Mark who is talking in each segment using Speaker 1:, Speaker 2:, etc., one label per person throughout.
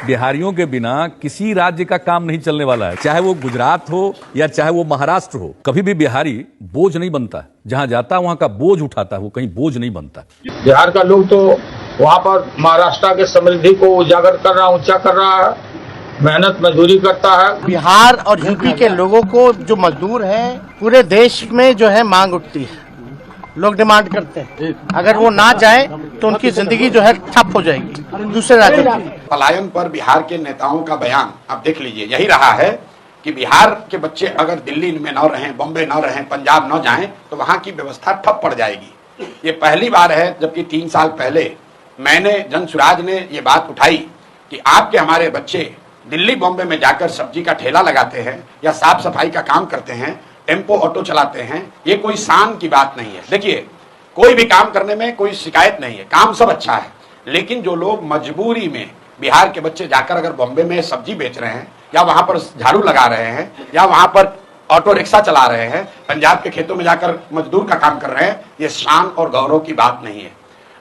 Speaker 1: बिहारियों के बिना किसी राज्य का काम नहीं चलने वाला है, चाहे वो गुजरात हो या चाहे वो महाराष्ट्र हो। कभी भी बिहारी बोझ नहीं बनता, जहां जाता है वहां का बोझ उठाता है, वो कहीं बोझ नहीं बनता।
Speaker 2: बिहार का लोग तो वहाँ पर महाराष्ट्र के समृद्धि को उजागर कर रहा, ऊंचा कर रहा है, मेहनत मजदूरी करता है।
Speaker 3: बिहार और यूपी के लोगों को जो मजदूर हैं, पूरे देश में जो है मांग उठती है, लोग डिमांड करते हैं। अगर वो ना जाए तो उनकी जिंदगी जो है ठप हो जाएगी दूसरे राज्यों की।
Speaker 4: पलायन पर बिहार के नेताओं का बयान आप देख लीजिए, यही रहा है कि बिहार के बच्चे अगर दिल्ली में न रहें, बॉम्बे न रहें, पंजाब न जाएं तो वहां की व्यवस्था ठप पड़ जाएगी। ये पहली बार है जबकि 3 साल पहले मैंने जनसुराज ने ये बात उठाई कि आपके हमारे बच्चे दिल्ली बॉम्बे में जाकर सब्जी का ठेला लगाते हैं या साफ सफाई का काम करते हैं, टेम्पो ऑटो चलाते हैं। ये कोई शान की बात नहीं है। देखिए, कोई भी काम करने में कोई शिकायत नहीं है, काम सब अच्छा है, लेकिन जो लोग मजबूरी में बिहार के बच्चे जाकर अगर बॉम्बे में सब्जी बेच रहे हैं या वहां पर झाड़ू लगा रहे हैं या वहां पर ऑटो रिक्शा चला रहे हैं, पंजाब के खेतों में जाकर मजदूर का काम कर रहे हैं, ये शान और गौरव की बात नहीं है।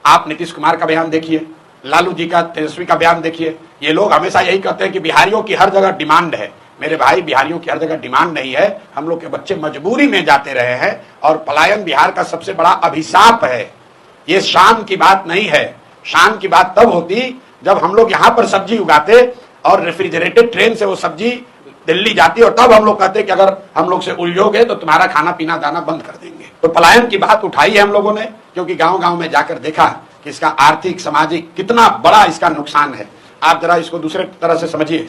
Speaker 4: आप नीतीश कुमार का बयान देखिए, लालू जी का, तेजस्वी का बयान देखिए। ये लोग हमेशा यही कहते हैं कि बिहारियों की हर जगह डिमांड है। मेरे भाई, बिहारियों की हर जगह डिमांड नहीं है। हम लोग के बच्चे मजबूरी में जाते रहे हैं और पलायन बिहार का सबसे बड़ा अभिशाप है। ये शान की बात नहीं है। शान की बात तब होती जब हम लोग यहाँ पर सब्जी उगाते और रेफ्रिजरेटेड ट्रेन से वो सब्जी दिल्ली जाती और तब हम लोग कहते कि अगर हम लोग से उलझोगे तो तुम्हारा खाना पीना दाना बंद कर देंगे। तो पलायन की बात उठाई है हम लोगों ने, क्योंकि गांव गांव में जाकर देखा कि इसका आर्थिक सामाजिक कितना बड़ा इसका नुकसान है। आप जरा इसको दूसरे तरह से समझिए।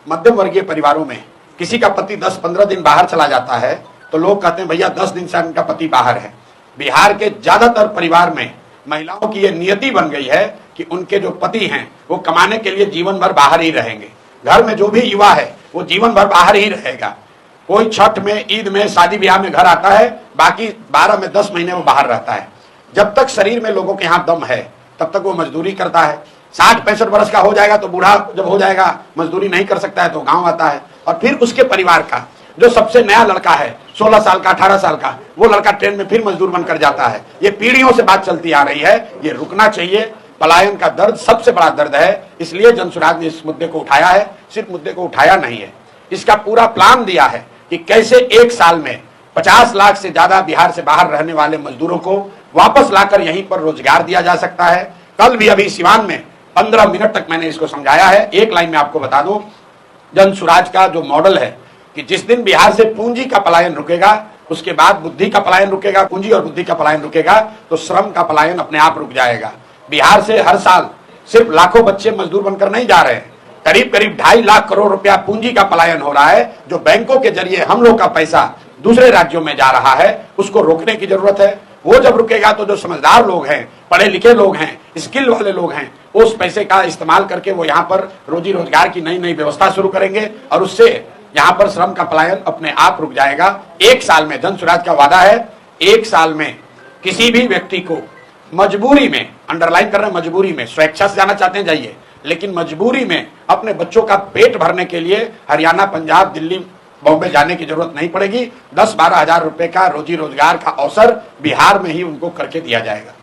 Speaker 4: मध्यम वर्गीय परिवारों में किसी का पति 10-15 दिन बाहर चला जाता है तो लोग कहते हैं भैया 10 दिन से उनका पति बाहर है। बिहार के ज्यादातर परिवार में महिलाओं की यह नियति बन गई है कि उनके जो पति हैं वो कमाने के लिए जीवन भर बाहर ही रहेंगे। घर में जो भी युवा है वो जीवन भर बाहर ही रहेगा। कोई छठ में, ईद में, शादी ब्याह में घर आता है, बाकी 12 में 10 महीने वो बाहर रहता है। जब तक शरीर में लोगों के यहाँ दम है तब तक वो मजदूरी करता है। 60-65 वर्ष का हो जाएगा तो बूढ़ा जब हो जाएगा, मजदूरी नहीं कर सकता है तो गांव आता है। और फिर उसके परिवार का जो सबसे नया लड़का है, 16 साल का, 18 साल का, वो लड़का ट्रेन में फिर मजदूर बनकर जाता है। ये पीढ़ियों से बात चलती आ रही है, ये रुकना चाहिए। पलायन का दर्द सबसे बड़ा दर्द है, इसलिए जनसुराज ने इस मुद्दे को उठाया है। सिर्फ मुद्दे को उठाया नहीं है, इसका पूरा प्लान दिया है कि कैसे 1 साल में 50 लाख से ज्यादा बिहार से बाहर रहने वाले मजदूरों को वापस लाकर यहीं पर रोजगार दिया जा सकता है। कल भी अभी सिवान में 15 मिनट तक मैंने इसको समझाया है। एक लाइन में आपको बता दूं, जनसुराज का जो मॉडल है कि जिस दिन बिहार से पूंजी का पलायन रुकेगा उसके बाद बुद्धि का पलायन रुकेगा, पूंजी और बुद्धि का पलायन रुकेगा तो श्रम का पलायन अपने आप रुक जाएगा। बिहार से हर साल सिर्फ लाखों बच्चे मजदूर बनकर नहीं जा रहे हैं, करीब 2.5 लाख करोड़ रुपया पूंजी का पलायन हो रहा है, जो बैंकों के जरिए हम लोग का पैसा दूसरे राज्यों में जा रहा है। उसको रोकने की जरूरत है। वो जब रुकेगा तो जो समझदार लोग हैं, पढ़े लिखे लोग हैं, स्किल वाले लोग हैं, उस पैसे का इस्तेमाल करके वो यहाँ पर रोजी रोजगार की नई नई व्यवस्था शुरू करेंगे और उससे यहाँ पर श्रम का पलायन अपने आप रुक जाएगा। 1 साल में, जनसुराज का वादा है, 1 साल में किसी भी व्यक्ति को मजबूरी में, अंडरलाइन कर रहे हैं, मजबूरी में, स्वेच्छा से जाना चाहते हैं जाइए, लेकिन मजबूरी में अपने बच्चों का पेट भरने के लिए हरियाणा, पंजाब, दिल्ली, बॉम्बे जाने की जरूरत नहीं पड़ेगी। 10-12 हजार रुपए का रोजी रोजगार का अवसर बिहार में ही उनको करके दिया जाएगा।